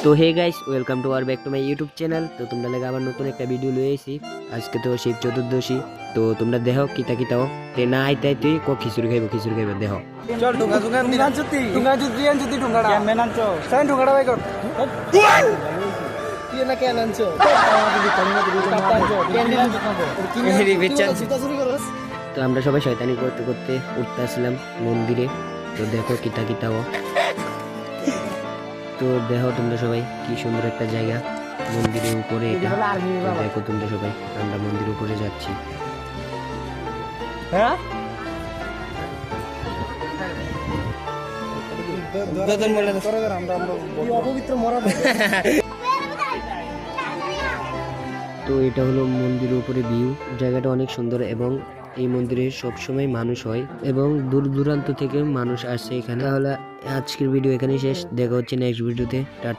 তো hey guys, welcome to our back to my YouTube channel. তো তোমরা লাগে আবার নতুন একটা ভিডিও লয়ে আইছি। আজকে তো শিব চতুর্দশী। তো তোমরা দেখো কিতা কিতাও তে না আইতাই তুই খিচুড়ি খাইবো দেখো। চল ঢুঙ্গা যদি ঢুঙ্গাটা মেন আনছো সাইন ঢুঙ্গাটা বাই কর কি না কেন আনছো তো আমরা সবাই শয়তানি করতে করতে উঠতে আসলাম মন্দিরে। তো দেখো কিতা কিতাও। তো দেখো তোমরা সবাই কি সুন্দর একটা জায়গা মন্দিরের উপরে এটা। তো দেখো তোমরা সবাই আমরা মন্দিরের উপরে যাচ্ছি। হ্যাঁ তো এটা হলো মন্দিরের উপরে ভিউ। জায়গাটা অনেক সুন্দর এবং এই মন্দিরে সবসময় মানুষ হয় এবং দূর দূরান্ত থেকে মানুষ আসে এখানে। তাহলে আজকের ভিডিও এখানেই শেষ। দেখা হচ্ছে নেক্সট ভিডিওতে। টাটা।